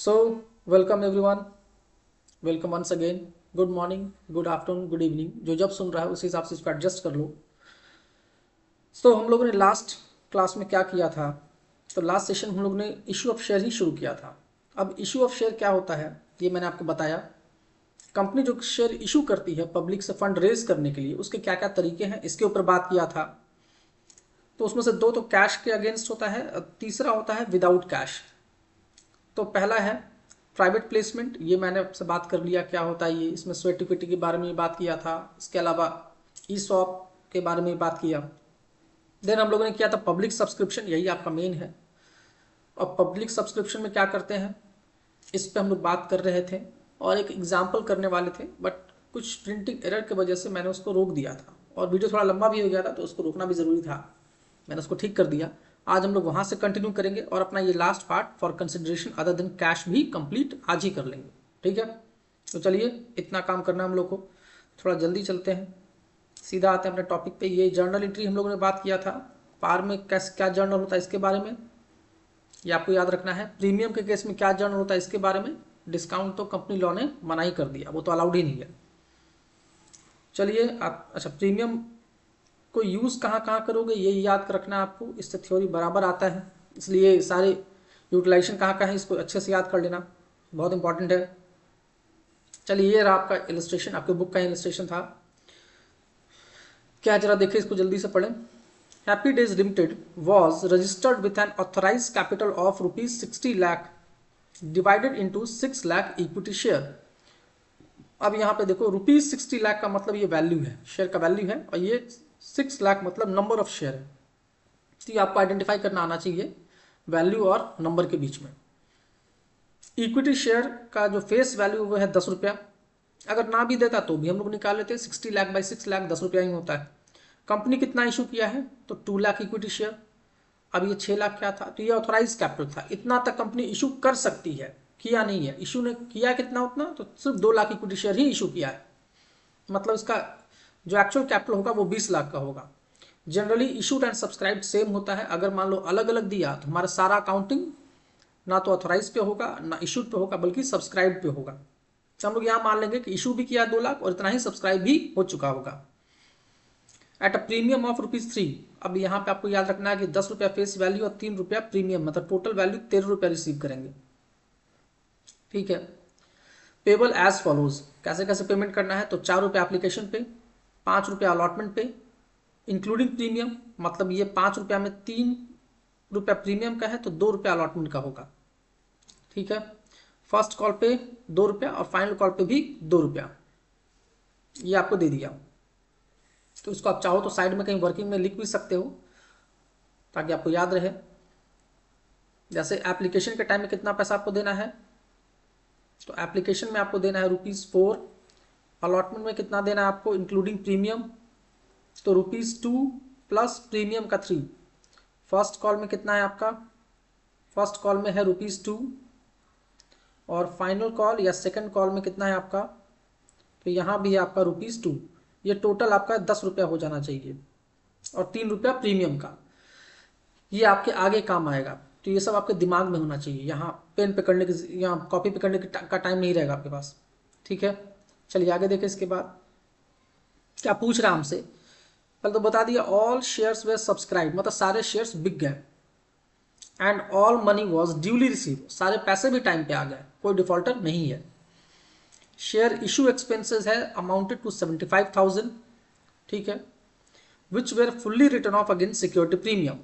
So, welcome everyone. Welcome once again. Good morning, good afternoon, good evening. जो जब सुन रहा है उसी हिसाब से इसको एडजस्ट कर लो. तो हम लोगों ने लास्ट क्लास में क्या किया था? तो लास्ट सेशन हम लोग ने इशू ऑफ शेयर ही शुरू किया था. अब इशू ऑफ शेयर क्या होता है ये मैंने आपको बताया. कंपनी जो शेयर इशू करती है पब्लिक से फंड रेज करने के लिए, उसके क्या क्या तरीके हैं इसके ऊपर बात किया था. तो उसमें से दो तो कैश के अगेंस्ट होता है, तीसरा होता है विदाउट कैश. तो पहला है प्राइवेट प्लेसमेंट. ये मैंने आपसे बात कर लिया क्या होता है ये. इसमें स्वेट इक्विटी के बारे में बात किया था. इसके अलावा ई स्वैप के बारे में बात किया. देन हम लोगों ने किया था पब्लिक सब्सक्रिप्शन, यही आपका मेन है. और पब्लिक सब्सक्रिप्शन में क्या करते हैं इस पे हम लोग बात कर रहे थे और एक एग्जाम्पल करने वाले थे, बट कुछ प्रिंटिंग एरर की वजह से मैंने उसको रोक दिया था और वीडियो थोड़ा लंबा भी हो गया था तो उसको रोकना भी ज़रूरी था. मैंने उसको ठीक कर दिया. आज हम लोग वहाँ से कंटिन्यू करेंगे और अपना ये last part for consideration other than cash भी कंप्लीट आज ही कर लेंगे. ठीक है, तो चलिए इतना काम करना हम लोग को. थोड़ा जल्दी चलते हैं, सीधा आते हैं अपने टॉपिक पे. ये जर्नल एंट्री हम लोगों ने बात किया था. पार में कैसे क्या जर्नल होता है इसके बारे में ये आपको याद रखना है. प्रीमियम के केस में क्या जर्नल होता है इसके बारे में. डिस्काउंट तो कंपनी लॉ ने मना ही कर दिया, वो तो अलाउड ही नहीं है. चलिए आप अच्छा प्रीमियम को यूज़ कहाँ कहाँ करोगे ये याद रखना आपको. इससे थ्योरी बराबर आता है, इसलिए सारे यूटिलाइजेशन कहाँ कहाँ है इसको अच्छे से याद कर लेना, बहुत इंपॉर्टेंट है. चलिए ये रहा आपका इलस्ट्रेशन, आपके बुक का इलस्ट्रेशन था. क्या जरा देखिए इसको जल्दी से पढ़ें. Happy days limited was registered with an authorise capital of ₹60 lakh divided into 6 lakh equity share. अब यहाँ पे देखो ₹60 लाख का मतलब ये वैल्यू है, शेयर का वैल्यू है, और ये 6 लाख मतलब नंबर ऑफ शेयर है. तो ये आपको आइडेंटिफाई करना आना चाहिए वैल्यू और नंबर के बीच में. इक्विटी शेयर का जो फेस वैल्यू वो है ₹10. अगर ना भी देता तो भी हम लोग निकाल लेते. 60 लाख बाई 6 लाख ₹10 ही होता है. कंपनी कितना इशू किया है तो 2 लाख इक्विटी शेयर. अब ये 6 लाख क्या था तो ये ऑथोराइज कैपिटल था. इतना तक कंपनी इशू कर सकती है, किया नहीं है. इशू ने किया कितना उतना, तो सिर्फ 2 लाख इक्विटी शेयर ही इशू किया है. मतलब इसका जो एक्चुअल कैपिटल होगा वो 20 लाख का होगा. Generally issued and subscribe same होता है. अगर मान लो अलग अलग दिया तो हमारा सारा अकाउंटिंग ना तो ऑथोराइज पे होगा ना इशूड पे होगा बल्कि सब्सक्राइब पे होगा. तो हम लोग यहाँ मान लेंगे कि इशू भी किया 2 लाख और इतना ही सब्सक्राइब भी हो चुका होगा. At a premium of ₹3. अब यहाँ पे आपको याद रखना है कि ₹10 फेस वैल्यू और ₹3 प्रीमियम, मतलब टोटल वैल्यू ₹13 रिसीव करेंगे. ठीक है. Payable as follows. कैसे कैसे पेमेंट करना है तो ₹4 एप्लीकेशन पे, ₹5 अलॉटमेंट पे इंक्लूडिंग प्रीमियम. मतलब ये ₹5 में ₹3 प्रीमियम का है तो ₹2 अलॉटमेंट का होगा. ठीक है. फर्स्ट कॉल पे ₹2 और फाइनल कॉल पे भी ₹2. ये आपको दे दिया. तो इसको आप चाहो तो साइड में कहीं वर्किंग में लिख भी सकते हो ताकि आपको याद रहे. जैसे एप्लीकेशन के टाइम में कितना पैसा आपको देना है तो एप्लीकेशन में आपको देना है ₹4. अलॉटमेंट में कितना देना है आपको इंक्लूडिंग प्रीमियम तो ₹2 प्लस प्रीमियम का 3. फर्स्ट कॉल में कितना है आपका, फर्स्ट कॉल में है ₹2 और फाइनल कॉल या सेकंड कॉल में कितना है आपका तो यहाँ भी है आपका ₹2. ये टोटल आपका ₹10 हो जाना चाहिए और ₹3 प्रीमियम का. ये आपके आगे काम आएगा. तो ये सब आपके दिमाग में होना चाहिए. यहाँ पेन पे करने की, यहाँ कॉपी पे करने का टाइम नहीं रहेगा आपके पास. ठीक है. चलिए आगे देखें. इसके बाद क्या पूछ रहा है हमसे. पहले तो बता दिया ऑल शेयर्स वे सब्सक्राइब, मतलब सारे शेयर्स बिक गए. And all money was duly receive, सारे पैसे भी टाइम पे आ गए, कोई डिफॉल्टर नहीं है. शेयर इशू एक्सपेंसेस है अमाउंटेड टू 75,000. ठीक है. विच where fully return of against security premium.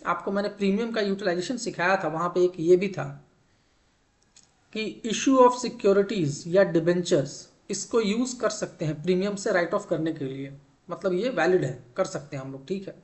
आपको मैंने प्रीमियम का यूटिलाइजेशन सिखाया था, वहां पे एक ये भी था कि इशू ऑफ सिक्योरिटीज या डिबेंचर्स इसको यूज कर सकते हैं प्रीमियम से राइट ऑफ करने के लिए. मतलब ये वैलिड है, कर सकते हैं हम लोग. ठीक है.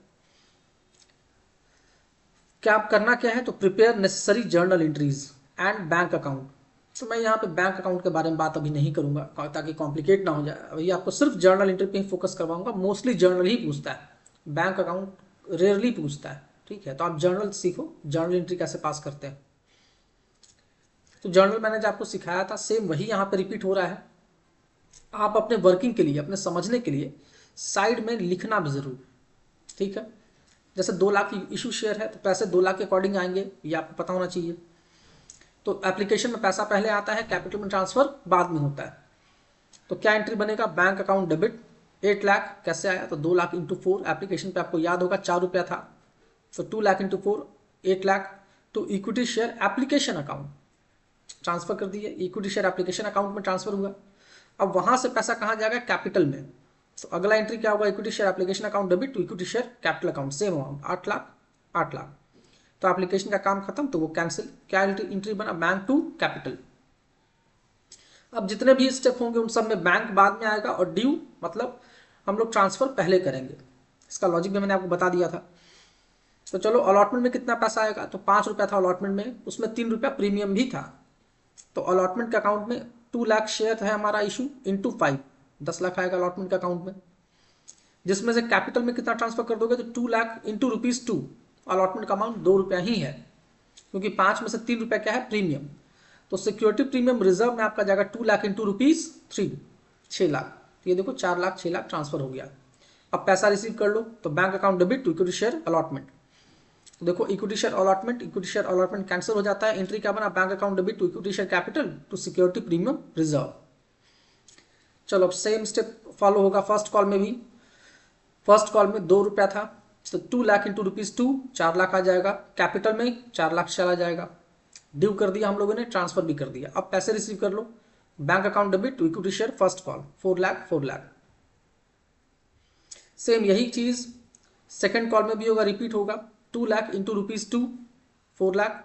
क्या आप करना क्या है तो prepare necessary journal entries and bank account. तो मैं यहाँ पे बैंक अकाउंट के बारे में बात अभी नहीं करूंगा ताकि कॉम्प्लिकेट ना हो जाए. अभी आपको सिर्फ जर्नल एंट्री पे ही फोकस करवाऊंगा. मोस्टली जर्नल ही पूछता है, बैंक अकाउंट रेयरली पूछता है. ठीक है. तो आप जर्नल सीखो, जर्नल एंट्री कैसे पास करते हैं. तो जर्नल मैंने जो आपको सिखाया था सेम वही यहाँ पे रिपीट हो रहा है. आप अपने वर्किंग के लिए, अपने समझने के लिए साइड में लिखना भी जरूर. ठीक है. जैसे 2 लाख इशू शेयर है तो पैसे 2 लाख के अकॉर्डिंग आएंगे, ये आपको पता होना चाहिए. तो एप्लीकेशन में पैसा पहले आता है, कैपिटल में ट्रांसफर बाद में होता है। तो क्या एंट्री बनेगा, बैंक अकाउंट डेबिट 8 लाख कैसे आया, तो 2 लाख इंटू 4, एप्लीकेशन पे आपको याद होगा 4 रुपया था, तो 2 लाख इंटू 4 8 लाख। तो equity share application account transfer कर दिए, इक्विटी शेयर एप्लीकेशन अकाउंट में ट्रांसफर हुआ। अब वहां से पैसा कहाँ जाएगा, कैपिटल में। तो अगला एंट्री क्या होगा, equity share application account debit to equity share capital account, same amount 8 lakh 8 lakh. तो एप्लीकेशन का काम खत्म, तो वो कैंसिल। क्या एंट्री बना, बैंक टू कैपिटल। अब जितने भी स्टेप होंगे उन सब में बैंक बाद में आएगा और ड्यू मतलब हम लोग ट्रांसफर पहले करेंगे। इसका लॉजिक भी मैंने आपको बता दिया था। तो चलो अलॉटमेंट में कितना पैसा आएगा, तो 5 रुपया था अलॉटमेंट में, उसमें 3 रुपया प्रीमियम भी था। तो अलॉटमेंट के अकाउंट में 2 लाख शेयर है हमारा इशू इंटू 5, 10 लाख आएगा अलॉटमेंट के अकाउंट में। जिसमें से कैपिटल में कितना ट्रांसफर कर दोगे, तो 2 लाख इंटू ₹2। अलॉटमेंट का अमाउंट 2 रुपया ही है, क्योंकि 5 में से 3 रुपया क्या है, प्रीमियम। तो सिक्योरिटी प्रीमियम रिजर्व में आपका जाएगा 2 लाख इंटू ₹3, 6 लाख। तो ये देखो 4 लाख 6 लाख ट्रांसफर हो गया। अब पैसा रिसीव कर लो, तो bank account debit to equity share allotment. तो देखो इक्विटी शेयर अलॉटमेंट कैंसिल हो जाता है। एंट्री क्या बना, bank account debit to equity share capital to security premium reserve. चलो अब सेम स्टेप फॉलो होगा फर्स्ट कॉल में भी। फर्स्ट कॉल में 2 रुपया था, तो 2 लाख इंटू ₹2, 4 लाख आ जाएगा। कैपिटल में 4 लाख चला जाएगा। ड्यू कर दिया हम लोगों ने, ट्रांसफर भी कर दिया। अब पैसे रिसीव कर लो, bank account debit to equity share first call 4 lakh 4 lakh. Same यही चीज सेकंड कॉल में भी होगा, रिपीट होगा। 2 लाख इंटू ₹2, 4 लाख।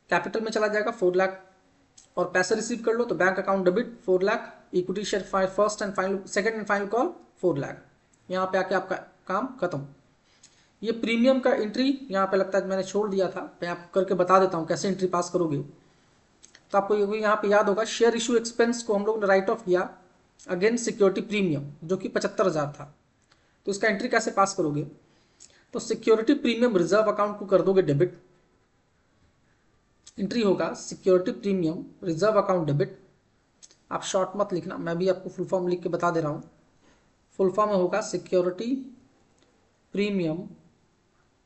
कैपिटल में चला जाएगा 4 लाख और पैसे रिसीव कर लो, तो bank account debit 4 lakh, equity share first and final second and final call 4 lakh. यहाँ पे आके आपका काम खत्म। ये प्रीमियम का एंट्री यहाँ पे लगता है मैंने छोड़ दिया था, मैं आपको करके बता देता हूँ कैसे एंट्री पास करोगे। तो आपको यहाँ पे याद होगा, शेयर इशू एक्सपेंस को हम लोग ने राइट ऑफ किया अगेंस्ट सिक्योरिटी प्रीमियम, जो कि 75,000 था। तो इसका एंट्री कैसे पास करोगे, तो सिक्योरिटी प्रीमियम रिजर्व अकाउंट को कर दोगे डेबिट। एंट्री होगा security premium reserve account debit. आप शॉर्ट मत लिखना, मैं भी आपको फुल फॉर्म लिख के बता दे रहा हूँ। फुल फॉर्म में होगा security premium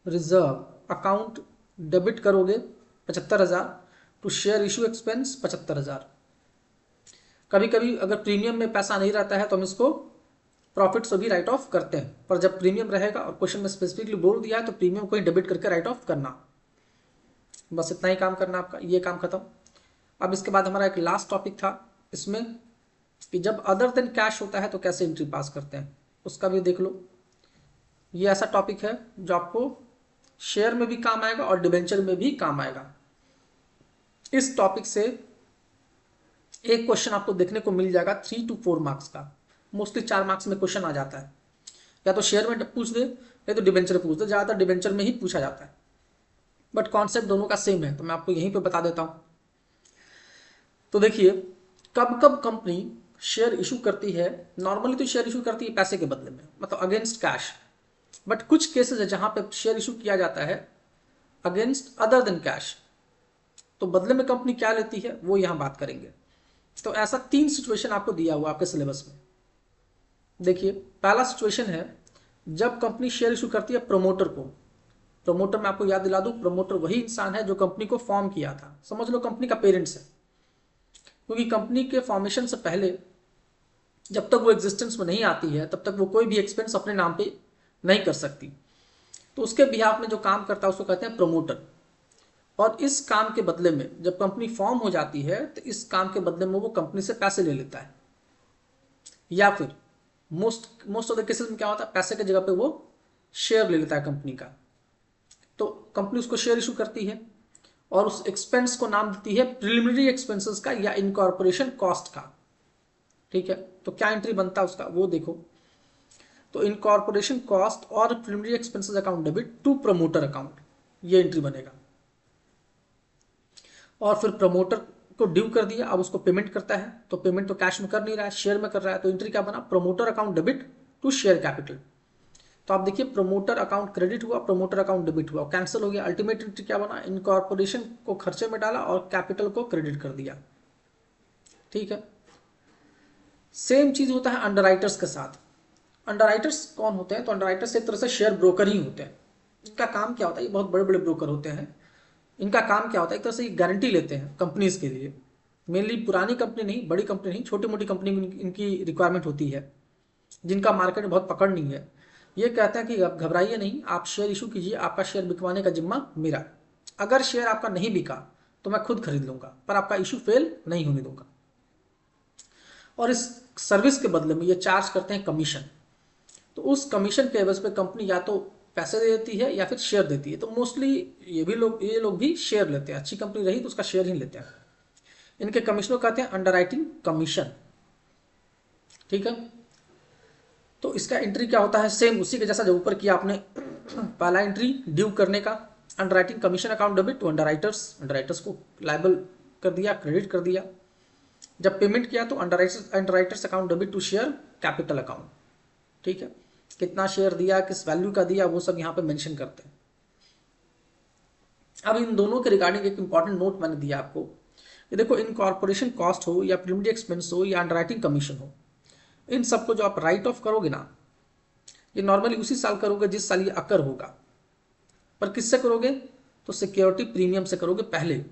reserve account debit करोगे 75,000 टू शेयर इशू एक्सपेंस 75,000। कभी कभी अगर प्रीमियम में पैसा नहीं रहता है तो हम इसको प्रॉफिट से भी राइट ऑफ करते हैं, पर जब प्रीमियम रहेगा और क्वेश्चन में स्पेसिफिकली बोल दिया है तो प्रीमियम को ही डेबिट करके राइट ऑफ करना। बस इतना ही काम करना आपका, ये काम खत्म। अब इसके बाद हमारा एक लास्ट टॉपिक था इसमें कि जब अदर देन कैश होता है तो कैसे एंट्री पास करते हैं, उसका भी देख लो। ये ऐसा टॉपिक है जो आपको शेयर में भी काम आएगा और डिबेंचर में भी काम आएगा। इस टॉपिक से एक क्वेश्चन आपको देखने को मिल जाएगा 3 to 4 मार्क्स का। मोस्टली 4 मार्क्स में क्वेश्चन आ जाता है, या तो शेयर में पूछ दे या तो डिबेंचर पूछ दे, ज़्यादातर डिबेंचर में ही पूछा जाता है, बट कॉन्सेप्ट दोनों का सेम है। तो मैं आपको यहीं पे बता देता हूँ। तो देखिए कब कब कंपनी शेयर इशू करती है। नॉर्मली तो शेयर इशू करती है पैसे के बदले में, मतलब अगेंस्ट कैश, बट कुछ केसेस है जहां पे शेयर इशू किया जाता है अगेंस्ट अदर देन कैश। तो बदले में कंपनी क्या लेती है वो यहां बात करेंगे। तो ऐसा 3 सिचुएशन आपको दिया हुआ आपके सिलेबस में। देखिए पहला सिचुएशन है जब कंपनी शेयर इशू करती है प्रमोटर को। प्रमोटर में आपको याद दिला दूं, प्रमोटर वही इंसान है जो कंपनी को फॉर्म किया था, समझ लो कंपनी का पेरेंट्स है। क्योंकि कंपनी के फॉर्मेशन से पहले जब तक वो एग्जिस्टेंस में नहीं आती है तब तक वो कोई भी एक्सपेंस अपने नाम पे नहीं कर सकती। तो उसके बिहाफ में जो काम करता है उसको कहते हैं प्रमोटर। और इस काम के बदले में जब कंपनी फॉर्म हो जाती है तो इस काम के बदले में वो कंपनी से पैसे ले लेता है, या फिर मोस्ट ऑफ द केसेस में क्या होता है पैसे की जगह पे वो शेयर ले लेता है कंपनी का। तो कंपनी उसको शेयर इशू करती है और उस एक्सपेंस को नाम देती है प्रिलिमिनरी एक्सपेंसेस का या इनकॉर्पोरेशन कॉस्ट का। ठीक है, तो क्या एंट्री बनता है उसका वो देखो। तो इनकॉर्पोरेशन कॉस्ट और preliminary expenses account debit to promoter account, ये एंट्री बनेगा। और फिर प्रमोटर को ड्यू कर दिया, अब उसको पेमेंट करता है, तो पेमेंट तो कैश में कर नहीं रहा है, शेयर में कर रहा है। तो एंट्री क्या बना, promoter account debit to share capital. तो आप देखिए प्रमोटर अकाउंट क्रेडिट हुआ, प्रमोटर अकाउंट डेबिट हुआ, कैंसिल हो गया। अल्टीमेट एंट्री क्या बना, इनकॉर्पोरेशन को खर्चे में डाला और कैपिटल को क्रेडिट कर दिया। ठीक है, सेम चीज होता है अंडरराइटर्स के साथ। अंडरराइटर्स कौन होते हैं, तो अंडरराइटर्स एक तरह से शेयर ब्रोकर ही होते हैं। इनका काम क्या होता है, ये बहुत बड़े बड़े ब्रोकर होते हैं इनका काम क्या होता है, एक तरह से ये गारंटी लेते हैं कंपनीज के लिए, मेनली पुरानी कंपनी नहीं, बड़ी कंपनी नहीं, छोटी मोटी कंपनी में इनकी रिक्वायरमेंट होती है जिनका मार्केट में बहुत पकड़ नहीं है। ये कहते हैं कि आप घबराइए नहीं, आप शेयर इशू कीजिए, आपका शेयर बिकवाने का जिम्मा मेरा। अगर शेयर आपका नहीं बिका तो मैं खुद खरीद लूंगा, पर आपका इशू फेल नहीं होने दूंगा। और इस सर्विस के बदले में ये चार्ज करते हैं कमीशन। तो उस कमीशन के एवज पे कंपनी या तो पैसे दे देती है या फिर शेयर देती है। तो मोस्टली ये लोग भी शेयर लेते हैं, अच्छी कंपनी रही तो उसका शेयर ही लेते हैं। इनके कमीशन को कहते हैं अंडरराइटिंग कमीशन। ठीक है, तो इसका एंट्री क्या होता है, सेम उसी के जैसा जो ऊपर किया आपने। पहला एंट्री ड्यू करने का, underwriting commission account debit to underwriters को लायबल कर दिया, क्रेडिट कर दिया। जब पेमेंट किया तो underwriters account debit to share capital account. ठीक है, कितना शेयर दिया, किस वैल्यू का दिया, वो सब यहाँ पे मेंशन करते हैं। अब इन दोनों के रिगार्डिंग एक इंपॉर्टेंट नोट मैंने दिया आपको। ये देखो, इनकॉर्पोरेशन कॉस्ट हो या प्रिलिमिनरी एक्सपेंस हो या अंडरराइटिंग कमीशन हो, इन सबको जो आप राइट ऑफ करोगे ना, ये नॉर्मली उसी साल करोगे जिस साल ये अकर होगा। पर किससे करोगे, तो सिक्योरिटी प्रीमियम से करोगे पहले।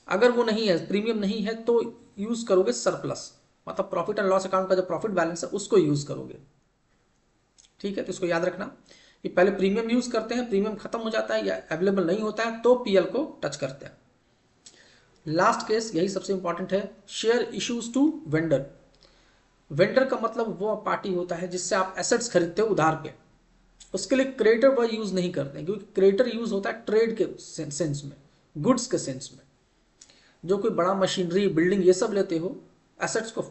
अगर वो नहीं है, प्रीमियम नहीं है, तो यूज करोगे सरप्लस, मतलब प्रॉफिट एंड लॉस अकाउंट का जो प्रॉफिट बैलेंस है उसको यूज करोगे। ठीक है, तो इसको याद रखना कि पहले प्रीमियम यूज करते हैं, प्रीमियम खत्म हो जाता है या अवेलेबल नहीं होता है तो पीएल को टच करते हैं। लास्ट केस यही सबसे इंपॉर्टेंट है, share issues to vendor. Vendor का मतलब वो पार्टी होता है जिससे आप एसेट्स खरीदते हो उधार पे। उसके लिए क्रेडिटर वर्ड यूज नहीं करते हैं, क्योंकि क्रेडिटर यूज होता है ट्रेड के सेंस में, गुड्स के सेंस में। जो कोई बड़ा मशीनरी, बिल्डिंग, ये सब लेते हो एसेट्स को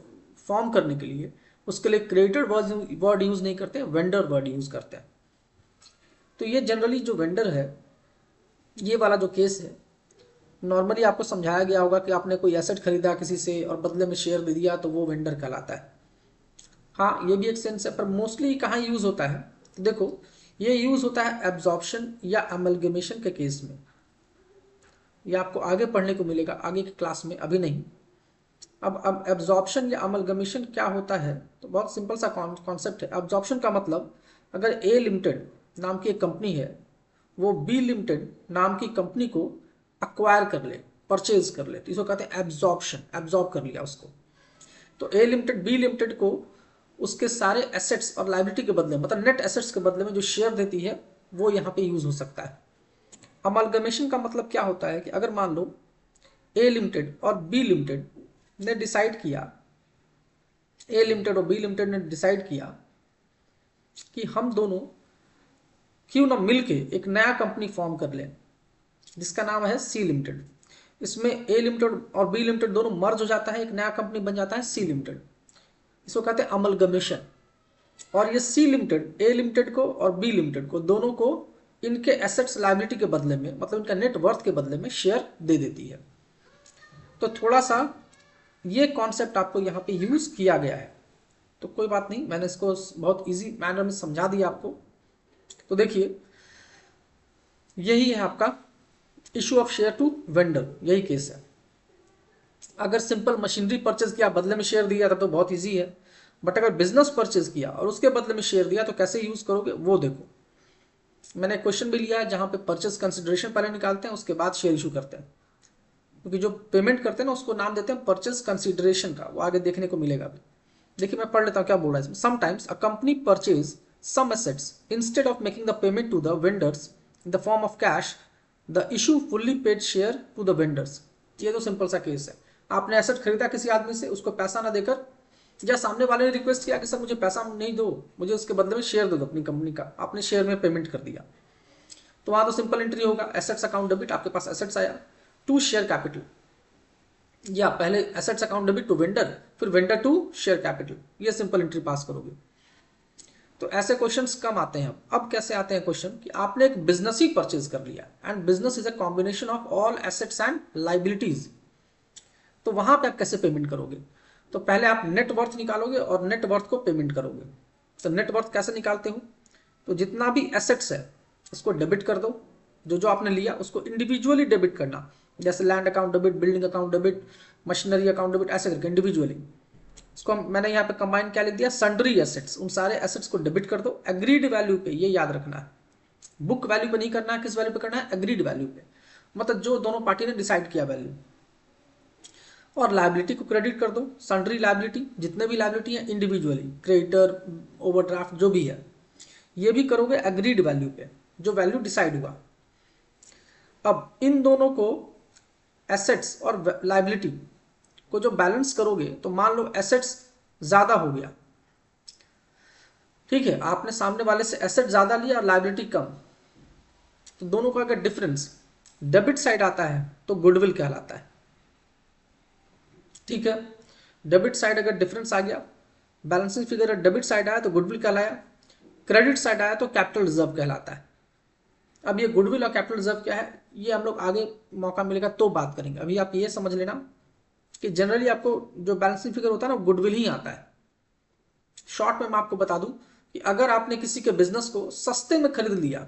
फॉर्म करने के लिए, उसके लिए क्रेडिटर वर्ड यूज नहीं करते, वेंडर वर्ड यूज करते हैं। तो ये जनरली जो वेंडर है, ये वाला जो केस है, नॉर्मली आपको समझाया गया होगा कि आपने कोई एसेट खरीदा किसी से और बदले में शेयर दे दिया, तो वो वेंडर कहलाता है। हाँ, ये भी एक सेंस है, पर मोस्टली कहाँ यूज होता है, तो देखो ये यूज होता है एब्जॉर्प्शन या अमलगमेशन के केस में। ये आपको आगे पढ़ने को मिलेगा, आगे की क्लास में, अभी नहीं। अब एब्जॉर्प्शन या अमलगमेशन क्या होता है, तो बहुत सिंपल सा कॉन्सेप्ट है। एब्जॉर्प्शन का मतलब, अगर ए लिमिटेड नाम की एक कंपनी है, वो बी लिमिटेड नाम की कंपनी को अक्वायर कर ले, परचेज कर ले, तो इसको कहते हैं एब्जॉर्प्शन, एब्जॉर्ब कर लिया उसको। तो ए लिमिटेड बी लिमिटेड को उसके सारे एसेट्स और लायबिलिटी के बदले, मतलब नेट एसेट्स के बदले में जो शेयर देती है, वो यहाँ पे यूज हो सकता है। अमलगमेशन का मतलब क्या होता है कि अगर मान लो ए लिमिटेड और बी लिमिटेड ने डिसाइड किया, ए लिमिटेड और बी लिमिटेड ने डिसाइड किया कि हम दोनों क्यों ना मिलके एक नया कंपनी फॉर्म कर लें जिसका नाम है सी लिमिटेड। इसमें ए लिमिटेड और बी लिमिटेड दोनों मर्ज हो जाता है, एक नया कंपनी बन जाता है सी लिमिटेड। इसको कहते हैं अमलगमेशन। और ये सी लिमिटेड ए लिमिटेड को और बी लिमिटेड को, दोनों को इनके एसेट्स लायबिलिटी के बदले में, मतलब इनका नेट वर्थ के बदले में शेयर दे देती है। तो थोड़ा सा ये कॉन्सेप्ट आपको यहाँ पे यूज किया गया है, तो कोई बात नहीं, मैंने इसको बहुत इजी मैनर में समझा दिया आपको। तो देखिए, यही है आपका issue of share to vendor, यही केस है। अगर सिंपल मशीनरी परचेज किया, बदले में शेयर दिया था, तो बहुत इजी है। बट अगर बिजनेस परचेज किया और उसके बदले में शेयर दिया, तो कैसे यूज करोगे वो देखो। मैंने क्वेश्चन भी लिया है जहां पे परचेज कंसिडरेशन पहले निकालते हैं, उसके बाद शेयर इशू करते हैं, क्योंकि जो पेमेंट करते हैं ना उसको नाम देते हैं परचेज कंसिडरेशन का, वो आगे देखने को मिलेगा अभी। देखिए मैं पढ़ लेता हूँ क्या बोल रहा है इसमें। Sometimes a company purchase some assets instead of making the payment to the vendors in the form of cash, the issue fully paid share to the vendors. ये तो सिंपल सा केस है, आपने एसेट खरीदा किसी आदमी से, उसको पैसा ना देकर, या सामने वाले ने रिक्वेस्ट किया कि सर मुझे पैसा नहीं दो, मुझे उसके बदले में शेयर दे दो अपनी कंपनी का, आपने शेयर में पेमेंट कर दिया, तो वहां तो सिंपल एंट्री होगा, एसेट्स अकाउंट डेबिट, आपके पास एसेट्स आया, टू शेयर कैपिटल, या पहले assets account debit to vendor, फिर वेंडर टू शेयर कैपिटल, ये सिंपल एंट्री पास करोगे। तो ऐसे क्वेश्चंस कम आते हैं। अब कैसे आते हैं क्वेश्चन कि आपने एक बिजनेस ही परचेज कर लिया, and business is a combination of all assets and liabilities, तो वहां पे आप कैसे पेमेंट करोगे, तो पहले आप नेट वर्थ निकालोगे और नेट वर्थ को पेमेंट करोगे। तो नेट वर्थ कैसे निकालते हो, तो जितना भी एसेट्स है उसको डेबिट कर दो, जो जो आपने लिया उसको इंडिविजुअली डेबिट करना, जैसे land account debit, building account debit, machinery account debit, ऐसे करके इंडिविजुअली। इसको मैंने यहाँ पे कंबाइन क्या लिख दिया, सन्ड्री एसेट्स, उन सारे एसेट्स को डेबिट कर दो एग्रीड वैल्यू पे, ये याद रखना है, बुक वैल्यू पे नहीं करना है, किस वैल्यू पे करना है, एग्रीड वैल्यू पे। मतलब जो दोनों पार्टी ने डिसाइड किया वैल्यू। और लायबिलिटी को क्रेडिट कर दो, सन्ड्री लायबिलिटी, जितने भी लायबिलिटी है इंडिविजुअली, क्रेडिटर, ओवरड्राफ्ट जो भी है, ये भी करोगे एग्रीड वैल्यू पे, जो वैल्यू डिसाइड हुआ। अब इन दोनों को, एसेट्स और लायबिलिटी को जो बैलेंस करोगे, तो मान लो एसेट्स ज्यादा हो गया, ठीक है, आपने सामने वाले से एसेट ज्यादा लिया और लायबिलिटी कम, तो दोनों का अगर डिफरेंस डेबिट साइड आता है तो गुडविल कहलाता है, ठीक है। डेबिट साइड अगर डिफरेंस आ गया, बैलेंसिंग फिगर डेबिट साइड आया तो गुडविल कहलाया, क्रेडिट साइड आया तो कैपिटल रिजर्व कहलाता है। अब ये गुडविल और कैपिटल रिजर्व क्या है, ये हम लोग आगे मौका मिलेगा तो बात करेंगे। अभी आप ये समझ लेना कि जनरली आपको जो बैलेंसिंग फिगर होता है ना, गुडविल ही आता है। शॉर्ट में मैं आपको बता दूं कि अगर आपने किसी के बिजनेस को सस्ते में खरीद लिया,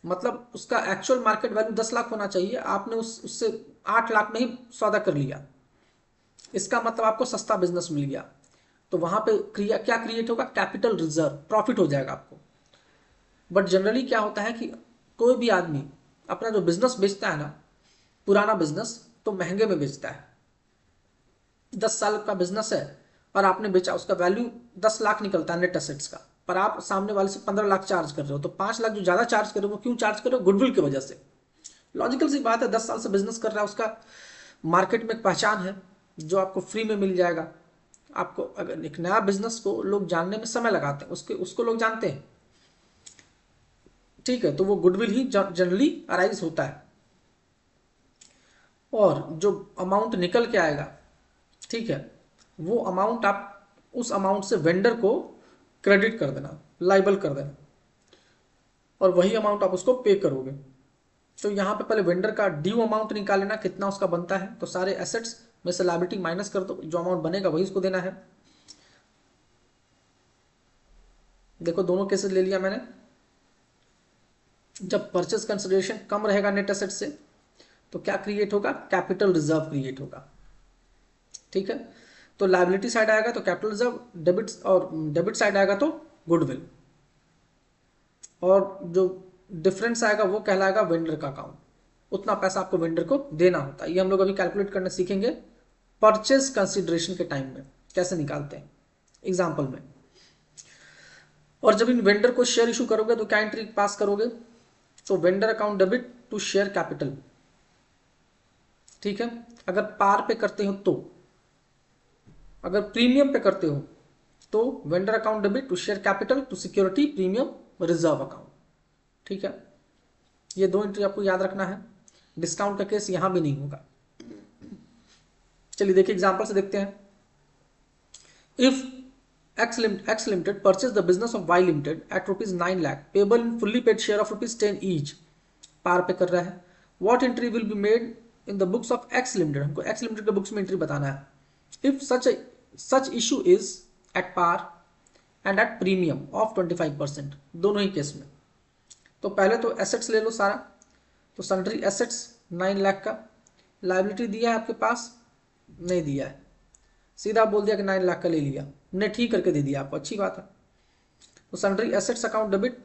मतलब उसका एक्चुअल मार्केट वैल्यू 10 लाख होना चाहिए, आपने उससे 8 लाख में ही सौदा कर लिया, इसका मतलब आपको सस्ता बिजनेस मिल गया, तो वहां पे क्या क्रिएट होगा, कैपिटल रिजर्व, प्रॉफिट हो जाएगा आपको। बट जनरली क्या होता है कि कोई भी आदमी अपना जो बिजनेस बेचता है ना, पुराना बिजनेस, तो महंगे में बेचता है। 10 साल का बिजनेस है और आपने बेचा, उसका वैल्यू 10 लाख निकलता है नेट एसेट्स का, पर आप सामने वाले से 15 लाख चार्ज कर रहे हो, तो 5 लाख जो ज्यादा चार्ज कर रहे हो, वो क्यों चार्ज कर रहे हो, गुडविल की वजह से। लॉजिकल सी बात है, 10 साल से बिजनेस कर रहा है, उसका मार्केट में एक पहचान है जो आपको फ्री में मिल जाएगा। आपको अगर एक नया बिजनेस को लोग जानने में समय लगाते हैं, उसको लोग जानते हैं, ठीक है, तो वो गुडविल ही जनरली अराइज होता है। और जो अमाउंट निकल के आएगा, ठीक है, वो अमाउंट आप उस अमाउंट से वेंडर को क्रेडिट कर देना, लाइबल कर देना, और वही अमाउंट आप उसको पे करोगे। तो यहाँ पे पहले वेंडर का ड्यू अमाउंट निकाल लेना, कितना उसका बनता है, तो सारे एसेट्स में से लायबिलिटी माइनस कर दो, जो अमाउंट बनेगा वही उसको देना है। देखो दोनों केसेस ले लिया मैंने। जब परचेज कंसिडरेशन कम रहेगा नेट एसेट से, तो क्या क्रिएट होगा, कैपिटल रिजर्व क्रिएट होगा, ठीक है। तो लायबिलिटी साइड आएगा तो कैपिटल रिजर्व, डेबिट साइड आएगा तो गुडविल, और जो डिफरेंस आएगा वो कहलाएगा वेंडर का अकाउंट। उतना पैसा आपको वेंडर को देना होता है। ये हम लोग अभी कैलकुलेट करना सीखेंगे परचेज कंसिडरेशन के टाइम में, कैसे निकालते हैं एग्जाम्पल में। और जब इन वेंडर को शेयर इशू करोगे तो क्या एंट्री पास करोगे, तो vendor account debit to share capital, ठीक है। अगर पार पे करते हो तो, अगर प्रीमियम पे करते हो तो vendor account debit to share capital to security premium reserve account, ठीक है। ये दो एंट्री आपको याद रखना है। डिस्काउंट का केस यहां भी नहीं होगा। चलिए देखिए एग्जांपल से देखते हैं। If X Limited purchased the business of Y Limited at rupees 9 lakh payable in fully paid share of rupees 10 each, पार पे कर रहा है। What entry will be made in the books of X Limited, हमको X Limited के books में entry बताना है। If such issue is at par and at premium of 25%, दोनों ही केस में। तो पहले तो एसेट्स ले लो सारा, तो सन्ड्री एसेट्स 9 लाख का, लायबिलिटी दिया है आपके पास, नहीं दिया है, सीधा बोल दिया कि 9 लाख का ले लिया, ने ठीक करके दे दिया आपको, अच्छी बात है। तो sundry assets account debit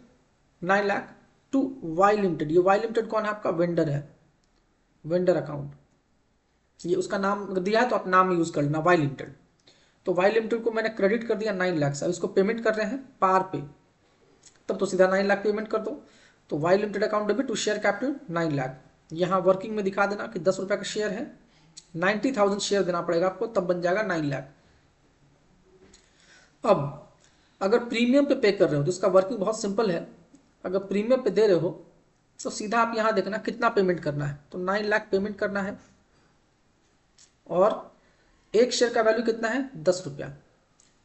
9 lakh to Y limited. ये वाई लिमिटेड कौन है, आपका वेंडर है, वेंडर अकाउंट, ये उसका नाम दिया है तो आप नाम यूज कर लेना वाई लिमिटेड। तो वाई लिमिटेड को मैंने क्रेडिट कर दिया 9 लाख से, अब इसको पेमेंट कर रहे हैं पार पे, तब तो सीधा 9 लाख पेमेंट कर दो। तो Y limited account debit to share capital 9 lakh, यहाँ वर्किंग में दिखा देना कि 10 रुपये का शेयर है, 90,000 शेयर देना पड़ेगा आपको, तब बन जाएगा 9 लाख। अब अगर प्रीमियम पे कर रहे हो तो इसका वर्किंग बहुत सिंपल है। अगर प्रीमियम पे दे रहे हो तो सीधा आप यहां देखना कितना पेमेंट करना है, तो 9 लाख पेमेंट करना है, और एक शेयर का वैल्यू कितना है, 10 रुपया।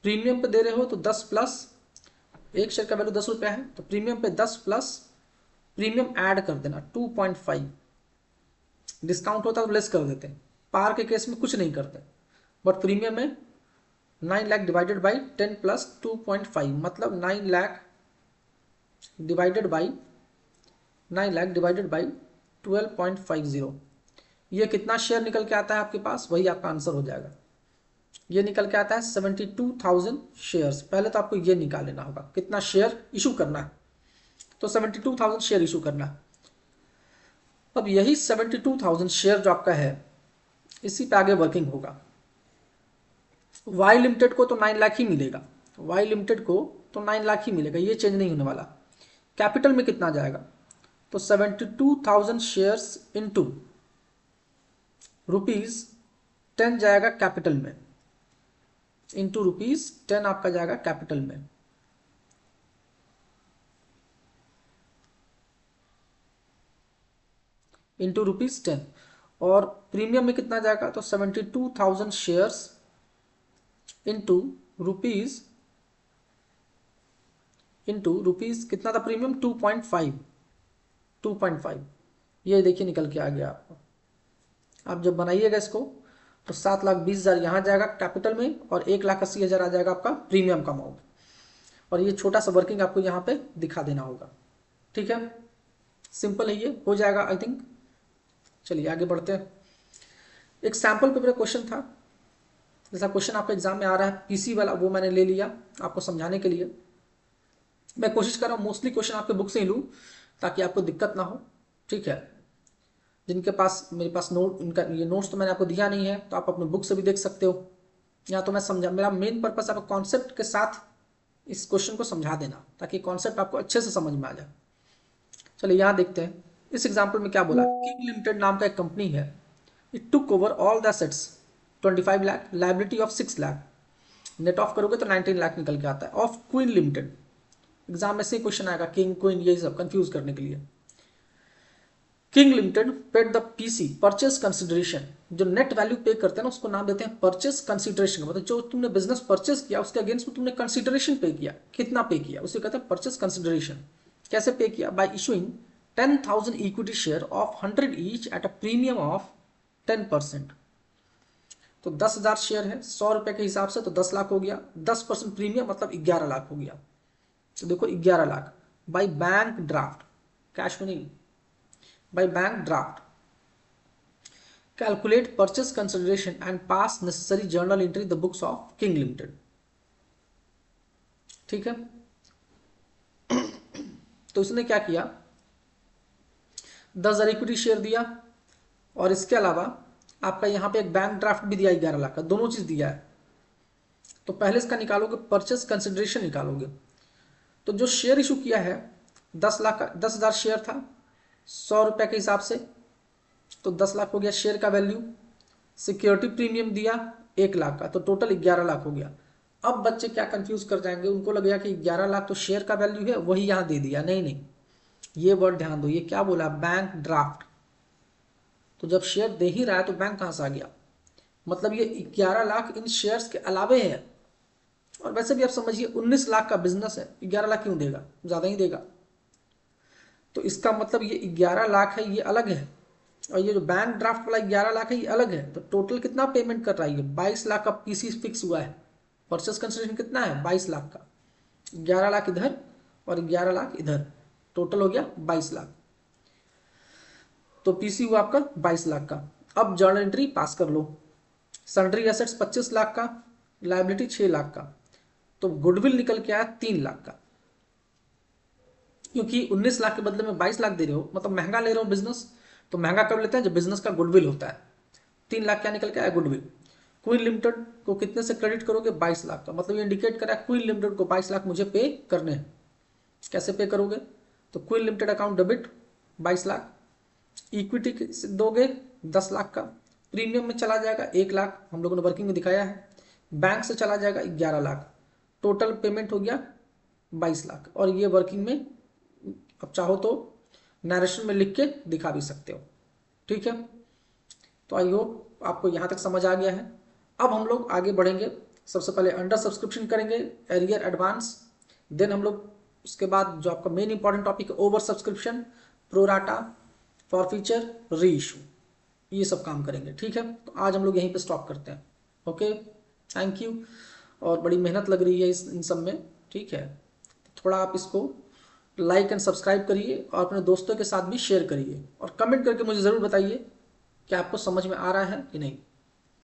प्रीमियम पे दे रहे हो तो 10 प्लस, एक शेयर का वैल्यू 10 रुपया है, तो प्रीमियम पे 10 प्लस प्रीमियम ऐड कर देना 2.5, डिस्काउंट होता तो लेस कर देते हैं, पार के केस में कुछ नहीं करते, बट प्रीमियम में 9 लाख डिवाइडेड बाई 10 प्लस 2.5, मतलब 9 लाख डिवाइडेड बाई 12.50। ये कितना शेयर निकल के आता है आपके पास, वही आपका आंसर हो जाएगा। ये निकल के आता है 72,000 शेयर्स। पहले तो आपको ये निकाल लेना होगा कितना शेयर इशू करना है, तो 72,000 शेयर इशू करना है। अब यही 72,000 शेयर जो आपका है इसी पे आगे वर्किंग होगा। वाई लिमिटेड को तो 9 लाख ही मिलेगा, वाई लिमिटेड को तो 9 लाख ही मिलेगा, ये चेंज नहीं होने वाला। कैपिटल में कितना जाएगा, तो 72,000 शेयर्स इंटू ₹10 जाएगा कैपिटल में, इंटू ₹10 आपका जाएगा कैपिटल में। इंटू ₹10 और प्रीमियम में कितना जाएगा, तो 72,000 शेयर्स इंटू रुपीज कितना था प्रीमियम, 2.5, ये देखिए निकल के आ गया आपको। आप जब बनाइएगा इसको तो 7,20,000 यहाँ जाएगा कैपिटल में और 1,80,000 आ जाएगा आपका प्रीमियम का अमाउंट। और ये छोटा सा वर्किंग आपको यहाँ पे दिखा देना होगा। ठीक है, सिंपल है, ये हो जाएगा आई थिंक। चलिए आगे बढ़ते हैं। एक सैम्पल पेपर क्वेश्चन था, जैसा क्वेश्चन आपका एग्जाम में आ रहा है पीसी वाला, वो मैंने ले लिया आपको समझाने के लिए। मैं कोशिश कर रहा हूँ मोस्टली क्वेश्चन आपके बुक से ही लूँ ताकि आपको दिक्कत ना हो। ठीक है, जिनके पास मेरे पास नोट, इनका ये नोट्स तो मैंने आपको दिया नहीं है, तो आप अपने बुक से भी देख सकते हो, या तो मैं समझा, मेरा मेन पर्पस आपको कॉन्सेप्ट के साथ इस क्वेश्चन को समझा देना ताकि कॉन्सेप्ट आपको अच्छे से समझ में आ जाए। चलिए यहाँ देखते हैं इस एग्जाम्पल में क्या बोला। किंग लिमिटेड नाम का एक कंपनी है, it took over all the assets 25 lakh, liability of 6 lakh, net of करोगे तो 19 लाख निकल के आता है। ऑफ क्वीन लिमिटेड, एग्जाम में से क्वेश्चन आएगा किंग क्वीन ये सब कंफ्यूज करने के लिए। King limited paid the PC purchase consideration, जो नेट वैल्यू पे करते हैं ना उसको नाम देते हैं परचेस कंसिडरेशन, मतलब जो तुमने बिजनेस परचेस किया उसके अगेंस्ट में तुमने कंसिडरेशन पे किया, कितना पे किया उसे कहते हैं परचेस कंसिडरेशन। कैसे पे किया, bye issuing 10,000 equity share of 100 each at a premium of 10%। तो 10,000 शेयर है, 100 रुपए के हिसाब से तो 10 लाख हो गया, 10% प्रीमियम मतलब 11 लाख हो गया। तो देखो 11 lakh by bank draft, cash में नहीं, by bank draft, calculate purchase consideration and pass necessary journal entry the books of King Limited। ठीक है, तो इसने क्या किया, 10,000 इक्विटी शेयर दिया और इसके अलावा आपका यहाँ पे एक बैंक ड्राफ्ट भी दिया 11 लाख का, दोनों चीज दिया है। तो पहले इसका निकालोगे, परचेस कंसिडरेशन निकालोगे, तो जो शेयर इशू किया है 10 लाख का, 10,000 शेयर था 100 रुपए के हिसाब से, तो 10 लाख हो गया शेयर का वैल्यू। सिक्योरिटी प्रीमियम दिया 1 लाख का, तो टोटल 11 लाख हो गया। अब बच्चे क्या कंफ्यूज कर जाएंगे, उनको लगेगा कि 11 लाख तो शेयर का वैल्यू है, वही यहाँ दे दिया। नहीं नहीं, ये वर्ड ध्यान दो, ये क्या बोला, बैंक ड्राफ्ट। तो जब शेयर दे ही रहा है तो बैंक कहाँ से आ गया, मतलब ये 11 लाख इन शेयर्स के अलावे है। और वैसे भी आप समझिए 19 लाख का बिजनेस है, 11 लाख क्यों देगा, ज्यादा ही देगा। तो इसका मतलब ये 11 लाख है, ये अलग है, और ये जो बैंक ड्राफ्ट वाला 11 लाख है ये अलग है। तो टोटल कितना पेमेंट कर रहा है, ये 22 लाख का पीसी फिक्स हुआ है। परचेस कंसिडरेशन कितना है, 22 लाख का, 11 लाख इधर और 11 लाख इधर, टोटल हो गया 22 लाख। तो पीसी हुआ आपका 22 लाख का। अब जर्नल एंट्री पास कर लो। सन्ड्री एसेट्स 25 लाख का, लायबिलिटी 6 लाख का, तो गुडविल निकल के आया 3 लाख का। क्योंकि 19 लाख के बदले में 22 लाख दे रहे हो, मतलब महंगा ले रहे हो बिजनेस, तो महंगा कब लेते हैं, जब बिजनेस का गुडविल होता है। 3 लाख क्या निकल के आया, गुडविल। क्वीन लिमिटेड को कितने से क्रेडिट करोगे, 22 लाख का, मतलब ये इंडिकेट करा क्वीन लिमिटेड को 22 लाख मुझे पे करने हैं। कैसे पे करोगे, तो queen limited account debit 22 lakh, equity दोगे 10 लाख का, प्रीमियम में चला जाएगा 1 लाख, हम लोगों ने वर्किंग में दिखाया है, बैंक से चला जाएगा 11 लाख, टोटल पेमेंट हो गया 22 लाख। और ये वर्किंग में अब चाहो तो नरेशन में लिख के दिखा भी सकते हो। ठीक है, तो आई होप आपको यहाँ तक समझ आ गया है। अब हम लोग आगे बढ़ेंगे, सबसे पहले अंडर सब्सक्रिप्शन करेंगे, एरियर एडवांस, देन हम लोग उसके बाद जो आपका मेन इंपॉर्टेंट टॉपिक है ओवर सब्सक्रिप्शन, प्रोराटा, फॉरफीचर, री इशू, ये सब काम करेंगे। ठीक है, तो आज हम लोग यहीं पे स्टॉप करते हैं। Okay, thank you. और बड़ी मेहनत लग रही है इन सब में, ठीक है, थोड़ा आप इसको लाइक एंड सब्सक्राइब करिए और अपने दोस्तों के साथ भी शेयर करिए, और कमेंट करके मुझे ज़रूर बताइए कि आपको समझ में आ रहा है कि नहीं।